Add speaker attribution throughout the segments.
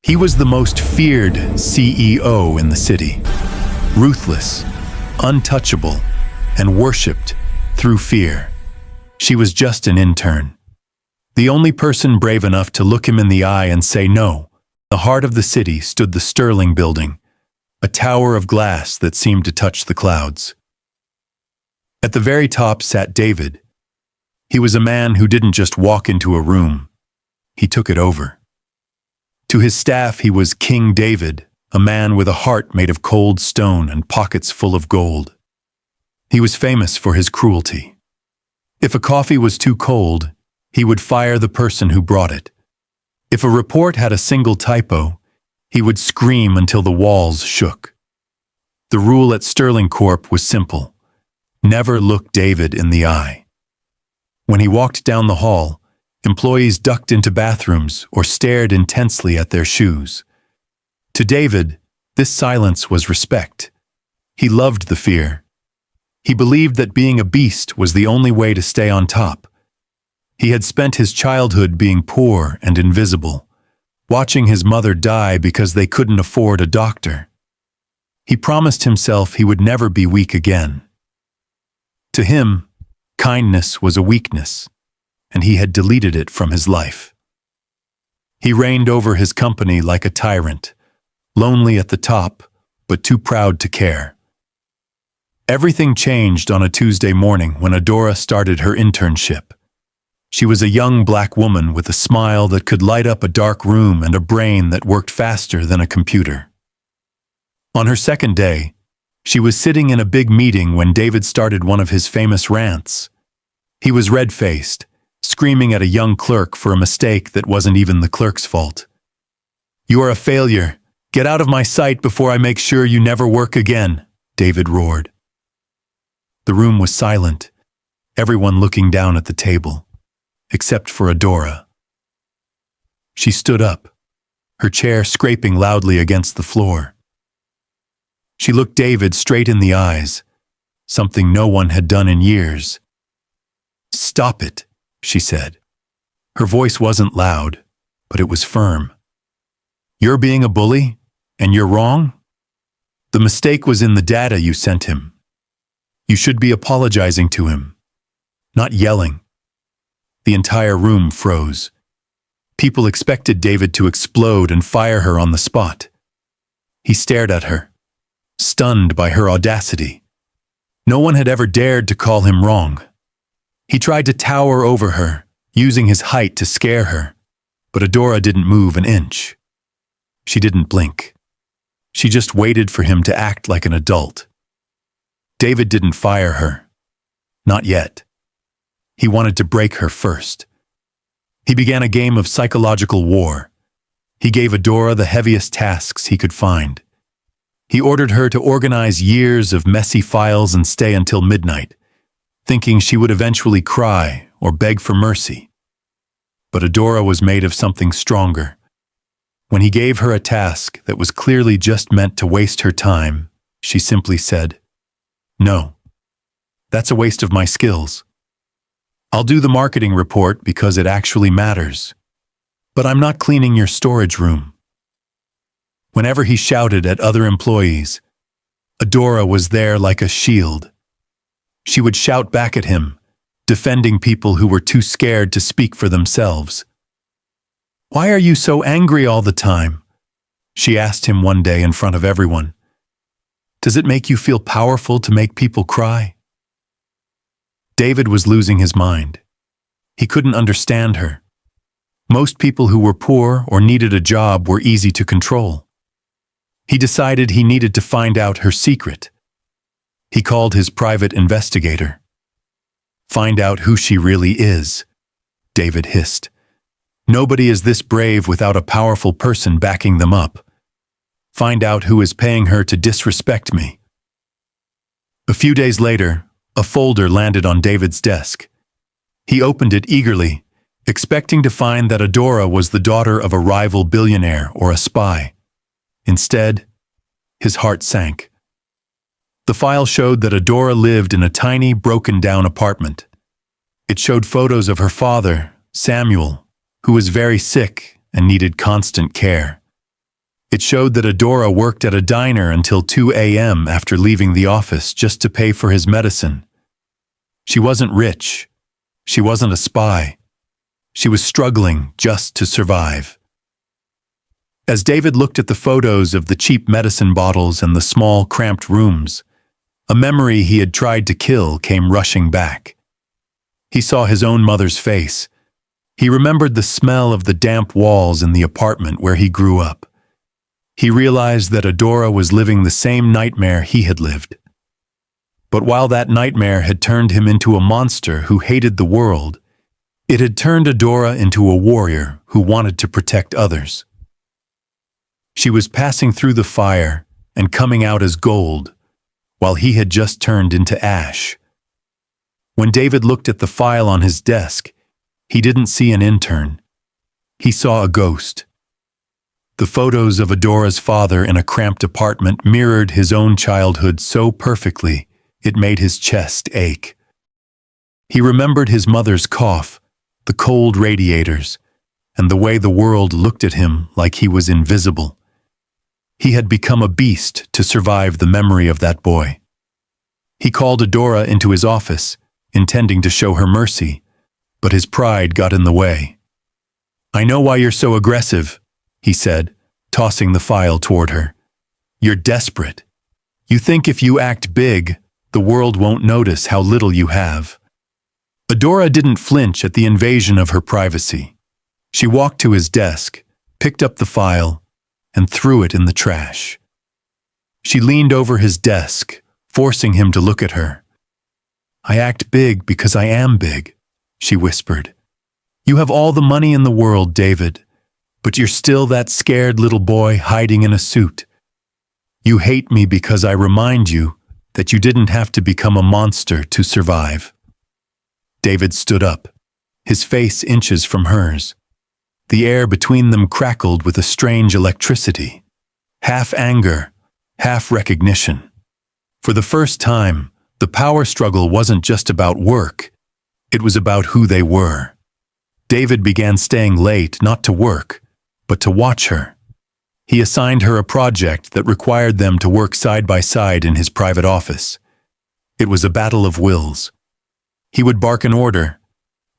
Speaker 1: He was the most feared CEO in the city. Ruthless, untouchable, and worshipped through fear. She was just an intern. The only person brave enough to look him in the eye and say no. In the heart of the city stood the Sterling Building, a tower of glass that seemed to touch the clouds. At the very top sat David. He was a man who didn't just walk into a room. He took it over. To his staff he was King David, a man with a heart made of cold stone and pockets full of gold. He was famous for his cruelty. If a coffee was too cold, he would fire the person who brought it. If a report had a single typo, he would scream until the walls shook. The rule at Sterling Corp was simple: never look David in the eye. When he walked down the hall, employees ducked into bathrooms or stared intensely at their shoes. To David, this silence was respect. He loved the fear. He believed that being a beast was the only way to stay on top. He had spent his childhood being poor and invisible, watching his mother die because they couldn't afford a doctor. He promised himself he would never be weak again. To him, kindness was a weakness, and he had deleted it from his life. He reigned over his company like a tyrant, lonely at the top, but too proud to care. Everything changed on a Tuesday morning when Adora started her internship. She was a young black woman with a smile that could light up a dark room and a brain that worked faster than a computer. On her second day, she was sitting in a big meeting when David started one of his famous rants. He was red-faced, screaming at a young clerk for a mistake that wasn't even the clerk's fault. "You are a failure. Get out of my sight before I make sure you never work again," David roared. The room was silent, everyone looking down at the table, except for Adora. She stood up, her chair scraping loudly against the floor. She looked David straight in the eyes, something no one had done in years. "Stop it," she said. Her voice wasn't loud, but it was firm. "You're being a bully, and you're wrong. The mistake was in the data you sent him. You should be apologizing to him, not yelling." The entire room froze. People expected David to explode and fire her on the spot. He stared at her, stunned by her audacity. No one had ever dared to call him wrong. He tried to tower over her, using his height to scare her, but Adora didn't move an inch. She didn't blink. She just waited for him to act like an adult. David didn't fire her. Not yet. He wanted to break her first. He began a game of psychological war. He gave Adora the heaviest tasks he could find. He ordered her to organize years of messy files and stay until midnight, thinking she would eventually cry or beg for mercy. But Adora was made of something stronger. When he gave her a task that was clearly just meant to waste her time, she simply said, "No, that's a waste of my skills. I'll do the marketing report because it actually matters, but I'm not cleaning your storage room." Whenever he shouted at other employees, Adora was there like a shield. She would shout back at him, defending people who were too scared to speak for themselves. "Why are you so angry all the time?" she asked him one day in front of everyone. "Does it make you feel powerful to make people cry?" David was losing his mind. He couldn't understand her. Most people who were poor or needed a job were easy to control. He decided he needed to find out her secret. He called his private investigator. "Find out who she really is," David hissed. "Nobody is this brave without a powerful person backing them up. Find out who is paying her to disrespect me." A few days later, a folder landed on David's desk. He opened it eagerly, expecting to find that Adora was the daughter of a rival billionaire or a spy. Instead, his heart sank. The file showed that Adora lived in a tiny, broken-down apartment. It showed photos of her father, Samuel, who was very sick and needed constant care. It showed that Adora worked at a diner until 2 a.m. after leaving the office just to pay for his medicine. She wasn't rich. She wasn't a spy. She was struggling just to survive. As David looked at the photos of the cheap medicine bottles and the small, cramped rooms, a memory he had tried to kill came rushing back. He saw his own mother's face. He remembered the smell of the damp walls in the apartment where he grew up. He realized that Adora was living the same nightmare he had lived. But while that nightmare had turned him into a monster who hated the world, it had turned Adora into a warrior who wanted to protect others. She was passing through the fire and coming out as gold, while he had just turned into ash. When David looked at the file on his desk, he didn't see an intern. He saw a ghost. The photos of Adora's father in a cramped apartment mirrored his own childhood so perfectly it made his chest ache. He remembered his mother's cough, the cold radiators, and the way the world looked at him like he was invisible. He had become a beast to survive the memory of that boy. He called Adora into his office, intending to show her mercy, but his pride got in the way. "I know why you're so aggressive," he said, tossing the file toward her. "You're desperate. You think if you act big, the world won't notice how little you have." Adora didn't flinch at the invasion of her privacy. She walked to his desk, picked up the file, and threw it in the trash. She leaned over his desk, forcing him to look at her. "I act big because I am big," she whispered. "You have all the money in the world, David, but you're still that scared little boy hiding in a suit. You hate me because I remind you that you didn't have to become a monster to survive." David stood up, his face inches from hers. The air between them crackled with a strange electricity, half anger, half recognition. For the first time, the power struggle wasn't just about work, it was about who they were. David began staying late not to work, but to watch her. He assigned her a project that required them to work side by side in his private office. It was a battle of wills. He would bark an order.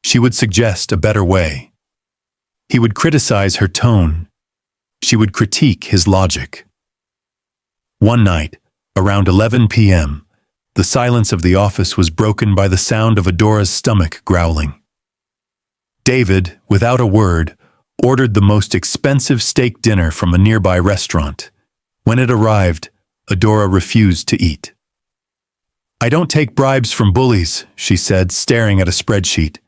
Speaker 1: She would suggest a better way. He would criticize her tone. She would critique his logic. One night, around 11 p.m., the silence of the office was broken by the sound of Adora's stomach growling. David, without a word, ordered the most expensive steak dinner from a nearby restaurant. When it arrived, Adora refused to eat. "I don't take bribes from bullies," she said, staring at a spreadsheet.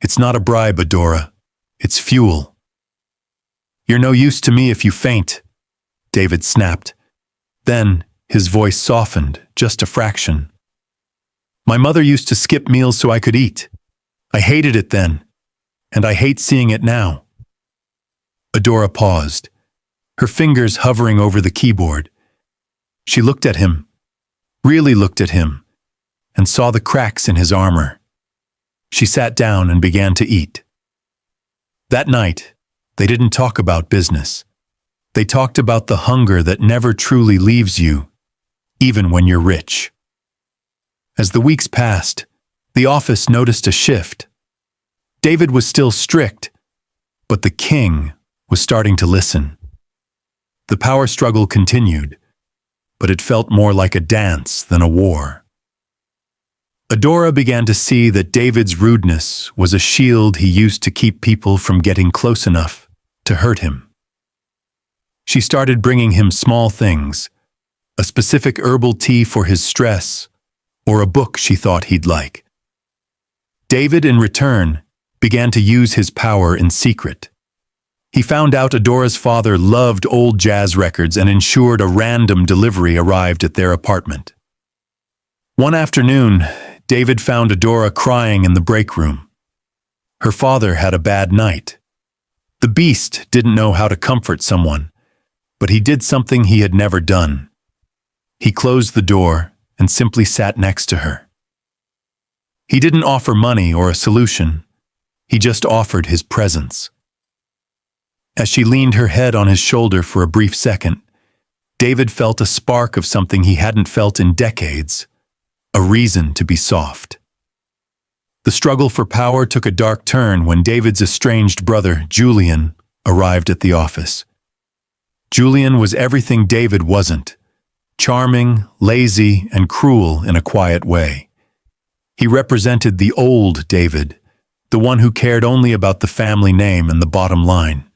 Speaker 1: "It's not a bribe, Adora. It's fuel." "You're no use to me if you faint," David snapped. Then, his voice softened, just a fraction. "My mother used to skip meals so I could eat. I hated it then, and I hate seeing it now." Adora paused, her fingers hovering over the keyboard. She looked at him, really looked at him, and saw the cracks in his armor. She sat down and began to eat. That night, they didn't talk about business. They talked about the hunger that never truly leaves you, even when you're rich. As the weeks passed, the office noticed a shift. David was still strict, but the king was starting to listen. The power struggle continued, but it felt more like a dance than a war. Adora began to see that David's rudeness was a shield he used to keep people from getting close enough to hurt him. She started bringing him small things, a specific herbal tea for his stress, or a book she thought he'd like. David, in return, began to use his power in secret. He found out Adora's father loved old jazz records and ensured a random delivery arrived at their apartment. One afternoon, David found Adora crying in the break room. Her father had a bad night. The beast didn't know how to comfort someone, but he did something he had never done. He closed the door and simply sat next to her. He didn't offer money or a solution. He just offered his presence. As she leaned her head on his shoulder for a brief second, David felt a spark of something he hadn't felt in decades, a reason to be soft. The struggle for power took a dark turn when David's estranged brother, Julian, arrived at the office. Julian was everything David wasn't: charming, lazy, and cruel in a quiet way. He represented the old David, the one who cared only about the family name and the bottom line.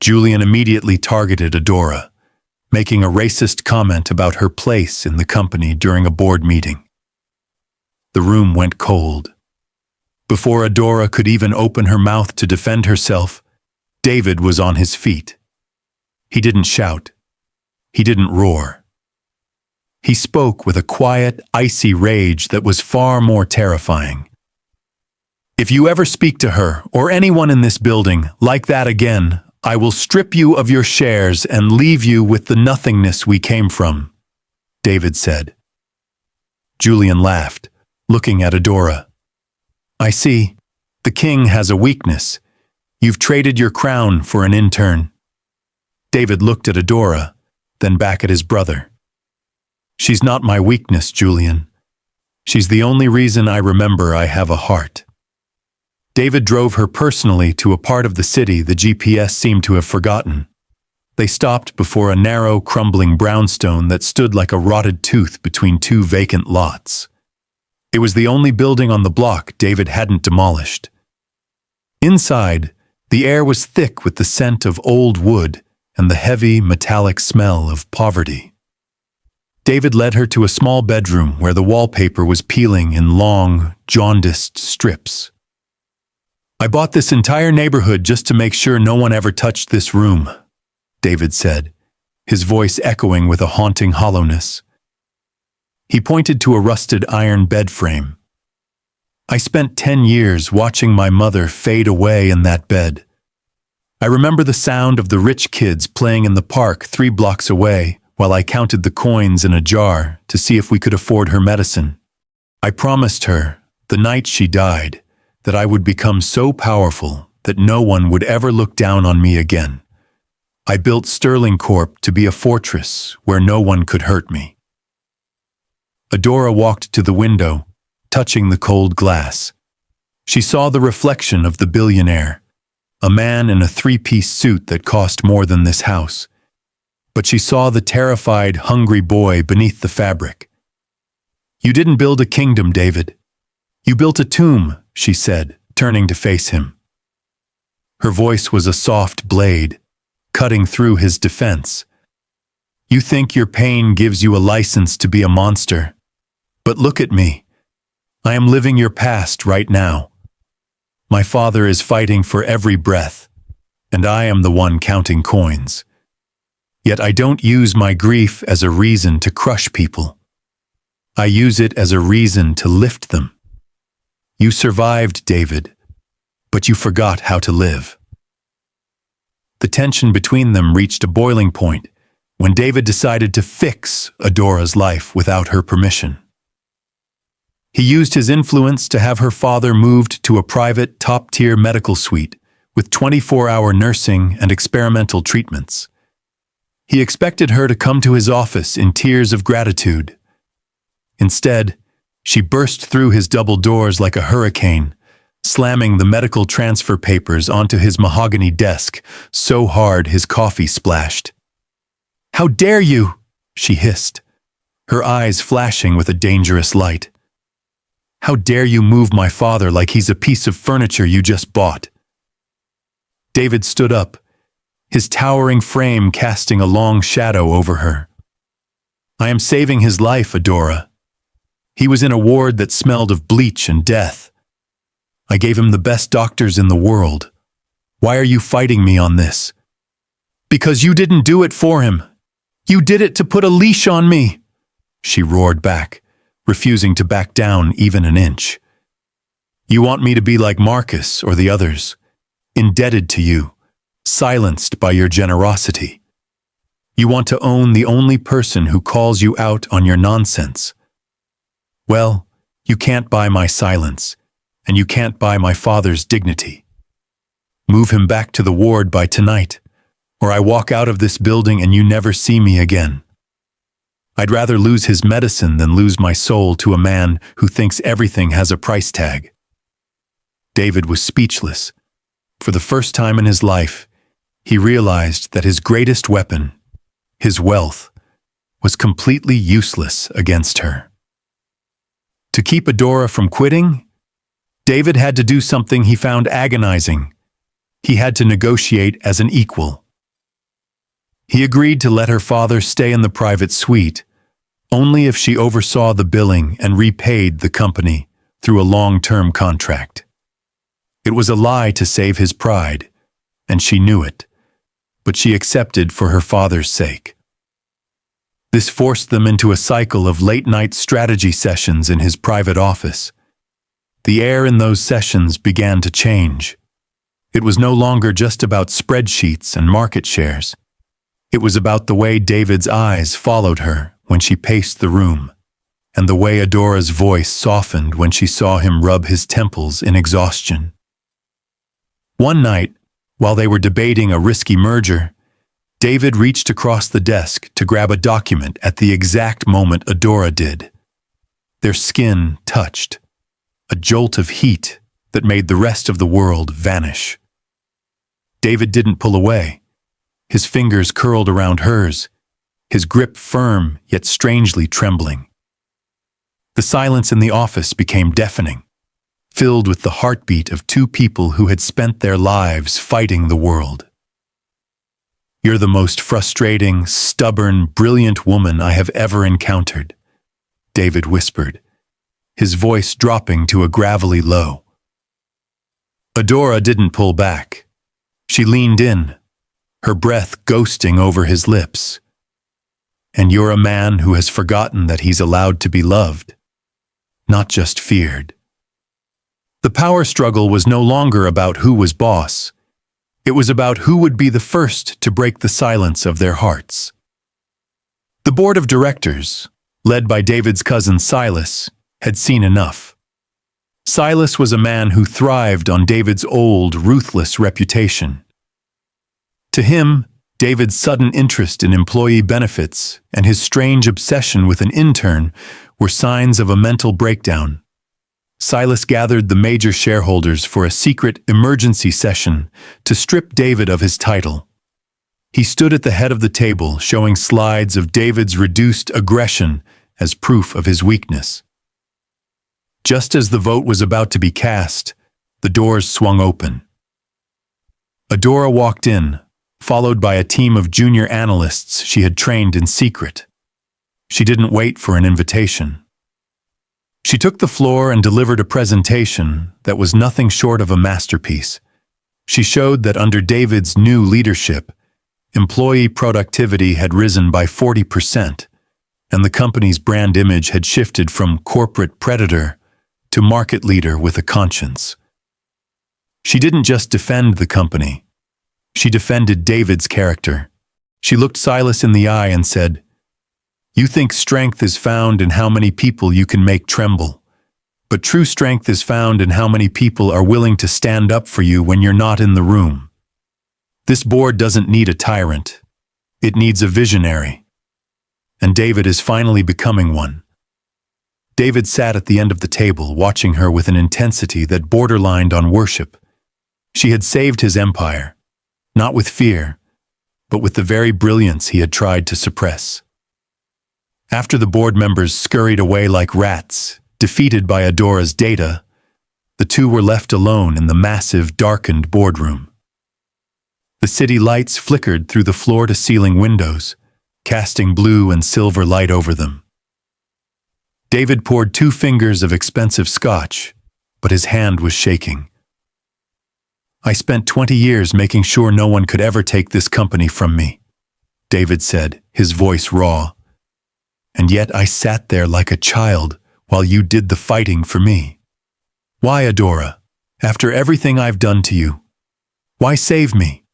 Speaker 1: Julian immediately targeted Adora, making a racist comment about her place in the company during a board meeting. The room went cold. Before Adora could even open her mouth to defend herself, David was on his feet. He didn't shout. He didn't roar. He spoke with a quiet, icy rage that was far more terrifying. "If you ever speak to her, or anyone in this building, like that again, I will strip you of your shares and leave you with the nothingness we came from," David said. Julian laughed, looking at Adora. "I see. The king has a weakness. You've traded your crown for an intern." David looked at Adora, then back at his brother. "She's not my weakness, Julian. She's the only reason I remember I have a heart." David drove her personally to a part of the city the GPS seemed to have forgotten. They stopped before a narrow, crumbling brownstone that stood like a rotted tooth between two vacant lots. It was the only building on the block David hadn't demolished. Inside, the air was thick with the scent of old wood and the heavy, metallic smell of poverty. David led her to a small bedroom where the wallpaper was peeling in long, jaundiced strips. "I bought this entire neighborhood just to make sure no one ever touched this room," David said, his voice echoing with a haunting hollowness. He pointed to a rusted iron bed frame. "I spent 10 years watching my mother fade away in that bed. I remember the sound of the rich kids playing in the park 3 blocks away while I counted the coins in a jar to see if we could afford her medicine. I promised her, the night she died, that I would become so powerful that no one would ever look down on me again. I built Sterling Corp to be a fortress where no one could hurt me." Adora walked to the window, touching the cold glass. She saw the reflection of the billionaire, a man in a 3-piece suit that cost more than this house. But she saw the terrified, hungry boy beneath the fabric. "You didn't build a kingdom, David. You built a tomb," she said, turning to face him. Her voice was a soft blade, cutting through his defense. "You think your pain gives you a license to be a monster. But look at me. I am living your past right now. My father is fighting for every breath, and I am the one counting coins. Yet I don't use my grief as a reason to crush people. I use it as a reason to lift them. You survived, David, but you forgot how to live." The tension between them reached a boiling point when David decided to fix Adora's life without her permission. He used his influence to have her father moved to a private, top-tier medical suite with 24-hour nursing and experimental treatments. He expected her to come to his office in tears of gratitude. Instead, she burst through his double doors like a hurricane, slamming the medical transfer papers onto his mahogany desk so hard his coffee splashed. "How dare you!" she hissed, her eyes flashing with a dangerous light. "How dare you move my father like he's a piece of furniture you just bought?" David stood up, his towering frame casting a long shadow over her. "I am saving his life, Adora. He was in a ward that smelled of bleach and death. I gave him the best doctors in the world. Why are you fighting me on this?" "Because you didn't do it for him. You did it to put a leash on me," she roared back, refusing to back down even an inch. "You want me to be like Marcus or the others, indebted to you, silenced by your generosity. You want to own the only person who calls you out on your nonsense. Well, you can't buy my silence, and you can't buy my father's dignity. Move him back to the ward by tonight, or I walk out of this building and you never see me again. I'd rather lose his medicine than lose my soul to a man who thinks everything has a price tag." David was speechless. For the first time in his life, he realized that his greatest weapon, his wealth, was completely useless against her. To keep Adora from quitting, David had to do something he found agonizing. He had to negotiate as an equal. He agreed to let her father stay in the private suite, only if she oversaw the billing and repaid the company through a long-term contract. It was a lie to save his pride, and she knew it, but she accepted for her father's sake. This forced them into a cycle of late-night strategy sessions in his private office. The air in those sessions began to change. It was no longer just about spreadsheets and market shares. It was about the way David's eyes followed her when she paced the room, and the way Adora's voice softened when she saw him rub his temples in exhaustion. One night, while they were debating a risky merger, David reached across the desk to grab a document at the exact moment Adora did. Their skin touched, a jolt of heat that made the rest of the world vanish. David didn't pull away. His fingers curled around hers, his grip firm yet strangely trembling. The silence in the office became deafening, filled with the heartbeat of two people who had spent their lives fighting the world. "You're the most frustrating, stubborn, brilliant woman I have ever encountered," David whispered, his voice dropping to a gravelly low. Adora didn't pull back. She leaned in, her breath ghosting over his lips. "And you're a man who has forgotten that he's allowed to be loved, not just feared." The power struggle was no longer about who was boss. It was about who would be the first to break the silence of their hearts. The board of directors, led by David's cousin Silas, had seen enough. Silas was a man who thrived on David's old, ruthless reputation. To him, David's sudden interest in employee benefits and his strange obsession with an intern were signs of a mental breakdown. Silas gathered the major shareholders for a secret emergency session to strip David of his title. He stood at the head of the table, showing slides of David's reduced aggression as proof of his weakness. Just as the vote was about to be cast, the doors swung open. Adora walked in, followed by a team of junior analysts she had trained in secret. She didn't wait for an invitation. She took the floor and delivered a presentation that was nothing short of a masterpiece. She showed that under David's new leadership, employee productivity had risen by 40%, and the company's brand image had shifted from corporate predator to market leader with a conscience. She didn't just defend the company. She defended David's character. She looked Silas in the eye and said, "You think strength is found in how many people you can make tremble, but true strength is found in how many people are willing to stand up for you when you're not in the room. This board doesn't need a tyrant. It needs a visionary. And David is finally becoming one." David sat at the end of the table, watching her with an intensity that borderlined on worship. She had saved his empire, not with fear, but with the very brilliance he had tried to suppress. After the board members scurried away like rats, defeated by Adora's data, the two were left alone in the massive, darkened boardroom. The city lights flickered through the floor-to-ceiling windows, casting blue and silver light over them. David poured 2 fingers of expensive scotch, but his hand was shaking. "I spent 20 years making sure no one could ever take this company from me," David said, his voice raw. "And yet I sat there like a child while you did the fighting for me. Why, Adora, after everything I've done to you? Why save me?"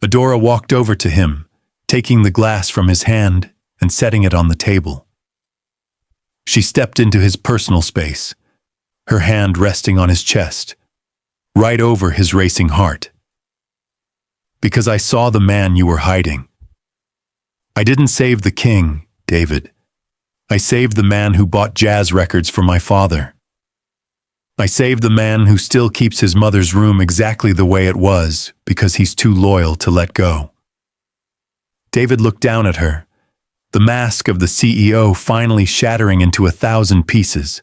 Speaker 1: Adora walked over to him, taking the glass from his hand and setting it on the table. She stepped into his personal space, her hand resting on his chest. right over his racing heart. Because I saw the man you were hiding. I didn't save the king, David. I saved the man who bought jazz records for my father. I saved the man who still keeps his mother's room exactly the way it was because he's too loyal to let go. David looked down at her, the mask of the CEO finally shattering into 1,000 pieces.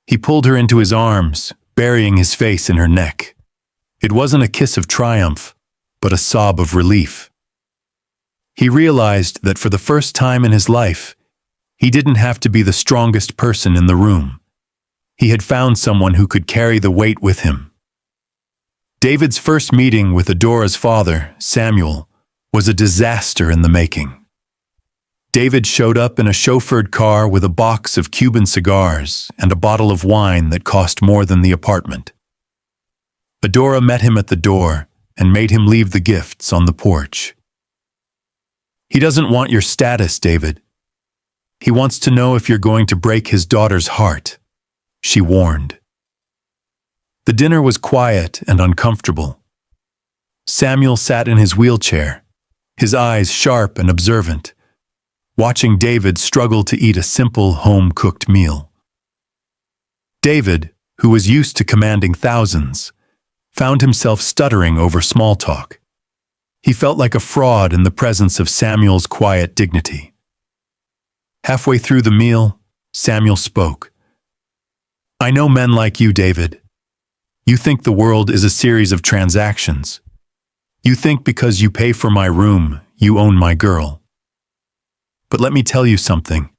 Speaker 1: He pulled her into his arms, burying his face in her neck. It wasn't a kiss of triumph, but a sob of relief. He realized that for the first time in his life, he didn't have to be the strongest person in the room. He had found someone who could carry the weight with him. David's first meeting with Adora's father, Samuel, was a disaster in the making. David showed up in a chauffeured car with a box of Cuban cigars and a bottle of wine that cost more than the apartment. Adora met him at the door and made him leave the gifts on the porch. He doesn't want your status, David. He wants to know if you're going to break his daughter's heart, she warned. The dinner was quiet and uncomfortable. Samuel sat in his wheelchair, his eyes sharp and observant, watching David struggle to eat a simple home-cooked meal. David, who was used to commanding thousands, found himself stuttering over small talk. He felt like a fraud in the presence of Samuel's quiet dignity. Halfway through the meal, Samuel spoke. I know men like you, David. You think the world is a series of transactions. You think because you pay for my room, you own my girl. But let me tell you something.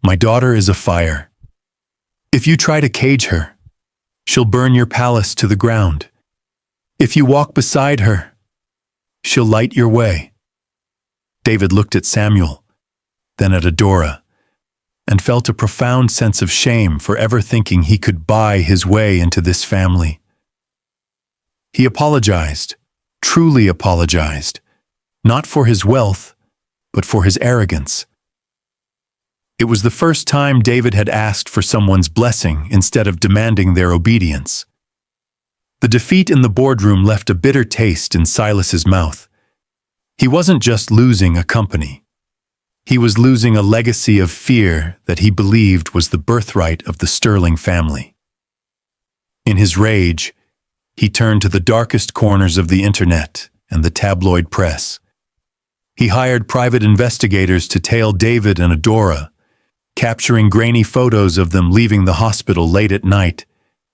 Speaker 1: My daughter is a fire. If you try to cage her, she'll burn your palace to the ground. If you walk beside her, she'll light your way. David looked at Samuel, then at Adora, and felt a profound sense of shame for ever thinking he could buy his way into this family. He apologized, truly apologized, not for his wealth, but for his arrogance. It was the first time David had asked for someone's blessing instead of demanding their obedience. The defeat in the boardroom left a bitter taste in Silas's mouth. He wasn't just losing a company. He was losing a legacy of fear that he believed was the birthright of the Sterling family. In his rage, he turned to the darkest corners of the internet and the tabloid press. He hired private investigators to tail David and Adora, capturing grainy photos of them leaving the hospital late at night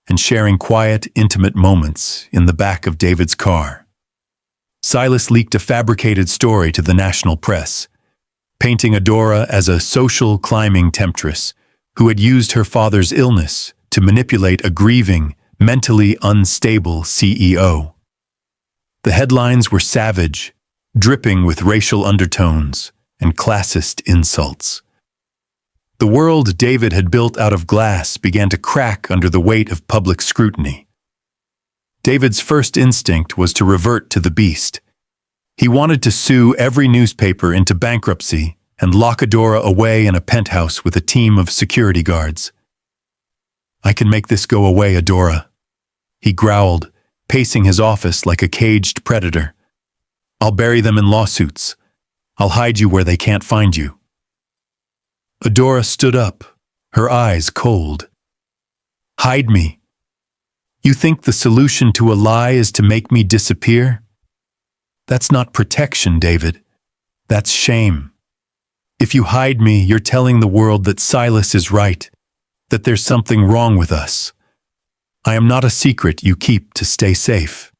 Speaker 1: and sharing quiet, intimate moments in the back of David's car. Silas leaked a fabricated story to the national press, painting Adora as a social climbing temptress who had used her father's illness to manipulate a grieving, mentally unstable CEO. The headlines were savage, dripping with racial undertones and classist insults. The world David had built out of glass began to crack under the weight of public scrutiny. David's first instinct was to revert to the beast. He wanted to sue every newspaper into bankruptcy and lock Adora away in a penthouse with a team of security guards. I can make this go away, Adora, he growled, pacing his office like a caged predator. I'll bury them in lawsuits. I'll hide you where they can't find you. Adora stood up, her eyes cold. Hide me. You think the solution to a lie is to make me disappear? That's not protection, David. That's shame. If you hide me, you're telling the world that Silas is right, that there's something wrong with us. I am not a secret you keep to stay safe.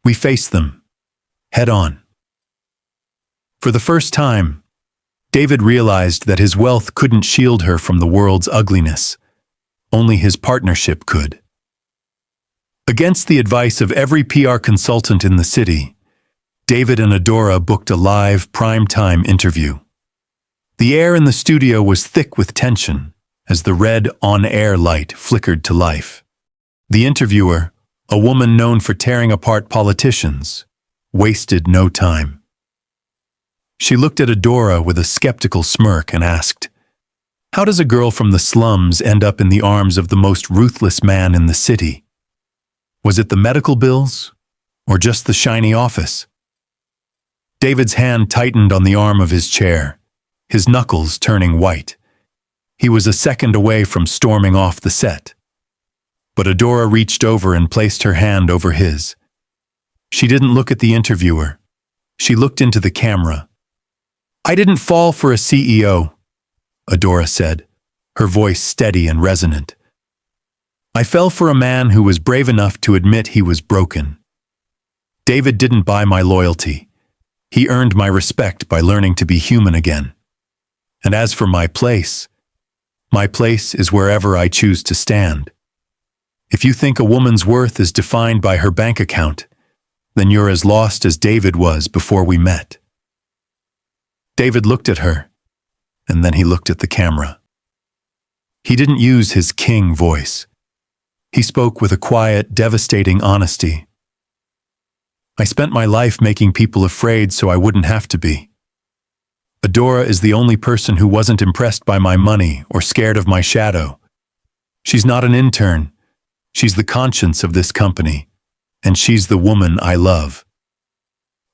Speaker 1: We face them, head on. For the first time, David realized that his wealth couldn't shield her from the world's ugliness. Only his partnership could. Against the advice of every PR consultant in the city, David and Adora booked a live, prime-time interview. The air in the studio was thick with tension as the red on-air light flickered to life. The interviewer, a woman known for tearing apart politicians, wasted no time. She looked at Adora with a skeptical smirk and asked, "How does a girl from the slums end up in the arms of the most ruthless man in the city?" Was it the medical bills, or just the shiny office? David's hand tightened on the arm of his chair, his knuckles turning white. He was a second away from storming off the set. But Adora reached over and placed her hand over his. She didn't look at the interviewer. She looked into the camera. "I didn't fall for a CEO," Adora said, her voice steady and resonant. "I fell for a man who was brave enough to admit he was broken. David didn't buy my loyalty. He earned my respect by learning to be human again. And as for my place is wherever I choose to stand. If you think a woman's worth is defined by her bank account, then you're as lost as David was before we met." David looked at her, and then he looked at the camera. He didn't use his king voice. He spoke with a quiet, devastating honesty. "I spent my life making people afraid so I wouldn't have to be. Adora is the only person who wasn't impressed by my money or scared of my shadow. She's not an intern. She's the conscience of this company, and she's the woman I love."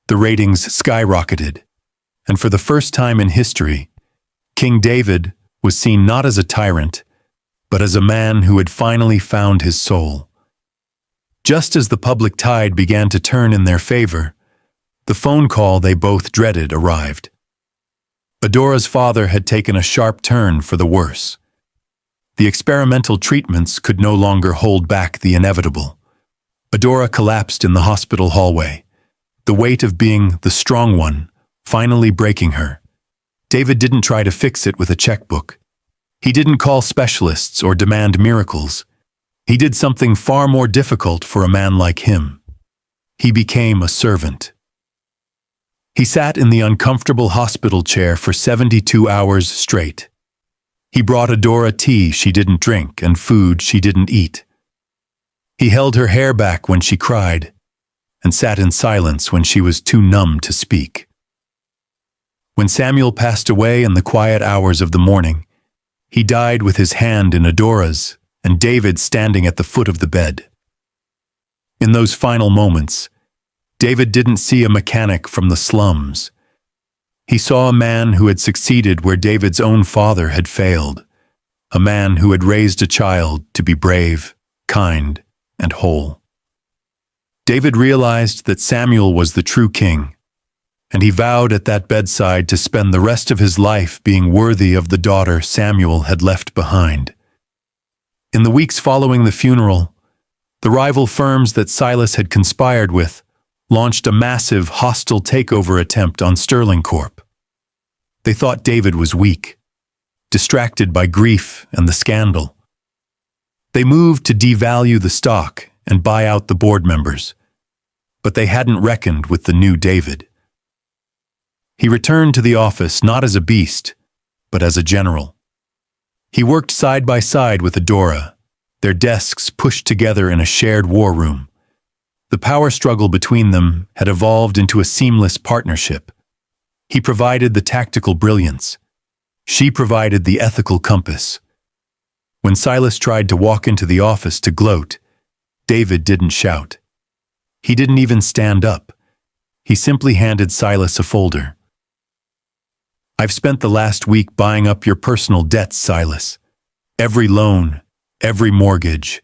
Speaker 1: The ratings skyrocketed, and for the first time in history, King David was seen not as a tyrant, but as a man who had finally found his soul. Just as the public tide began to turn in their favor, the phone call they both dreaded arrived. Adora's father had taken a sharp turn for the worse. The experimental treatments could no longer hold back the inevitable. Adora collapsed in the hospital hallway, the weight of being the strong one finally breaking her. David didn't try to fix it with a checkbook. He didn't call specialists or demand miracles. He did something far more difficult for a man like him. He became a servant. He sat in the uncomfortable hospital chair for 72 hours straight. He brought Adora tea she didn't drink and food she didn't eat. He held her hair back when she cried, and sat in silence when she was too numb to speak. When Samuel passed away in the quiet hours of the morning, he died with his hand in Adora's and David standing at the foot of the bed. In those final moments, David didn't see a mechanic from the slums. He saw a man who had succeeded where David's own father had failed, a man who had raised a child to be brave, kind, and whole. David realized that Samuel was the true king, and he vowed at that bedside to spend the rest of his life being worthy of the daughter Samuel had left behind. In the weeks following the funeral, the rival firms that Silas had conspired with launched a massive, hostile takeover attempt on Sterling Corp. They thought David was weak, distracted by grief and the scandal. They moved to devalue the stock and buy out the board members, but they hadn't reckoned with the new David. He returned to the office not as a beast, but as a general. He worked side by side with Adora, their desks pushed together in a shared war room. The power struggle between them had evolved into a seamless partnership. He provided the tactical brilliance. She provided the ethical compass. When Silas tried to walk into the office to gloat, David didn't shout. He didn't even stand up. He simply handed Silas a folder. "I've spent the last week buying up your personal debts, Silas. Every loan, every mortgage,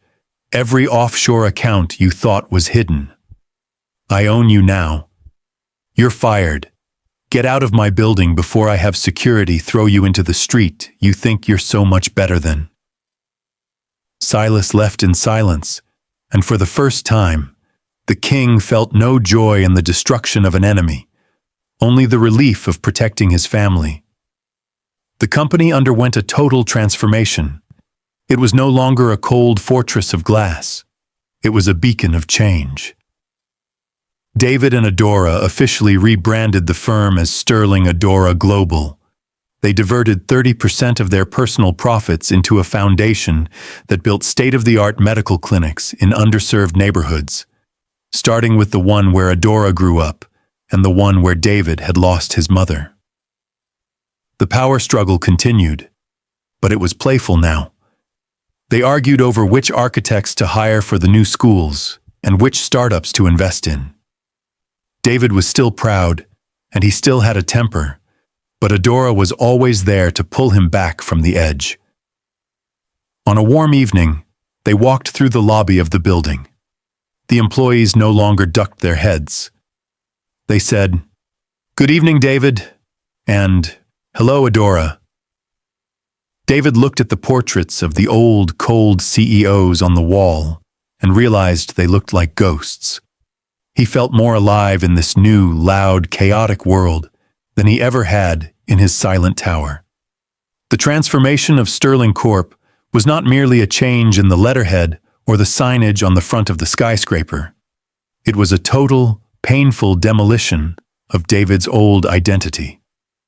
Speaker 1: every offshore account you thought was hidden. I own you now. You're fired. Get out of my building before I have security throw you into the street you think you're so much better than." Silas left in silence, and for the first time, the king felt no joy in the destruction of an enemy, only the relief of protecting his family. The company underwent a total transformation. It was no longer a cold fortress of glass. It was a beacon of change. David and Adora officially rebranded the firm as Sterling Adora Global. They diverted 30% of their personal profits into a foundation that built state-of-the-art medical clinics in underserved neighborhoods, starting with the one where Adora grew up and the one where David had lost his mother. The power struggle continued, but it was playful now. They argued over which architects to hire for the new schools and which startups to invest in. David was still proud, and he still had a temper, but Adora was always there to pull him back from the edge. On a warm evening, they walked through the lobby of the building. The employees no longer ducked their heads. They said, "Good evening, David," and "Hello, Adora." David looked at the portraits of the old, cold CEOs on the wall and realized they looked like ghosts. He felt more alive in this new, loud, chaotic world than he ever had in his silent tower. The transformation of Sterling Corp was not merely a change in the letterhead or the signage on the front of the skyscraper. It was a total, painful demolition of David's old identity.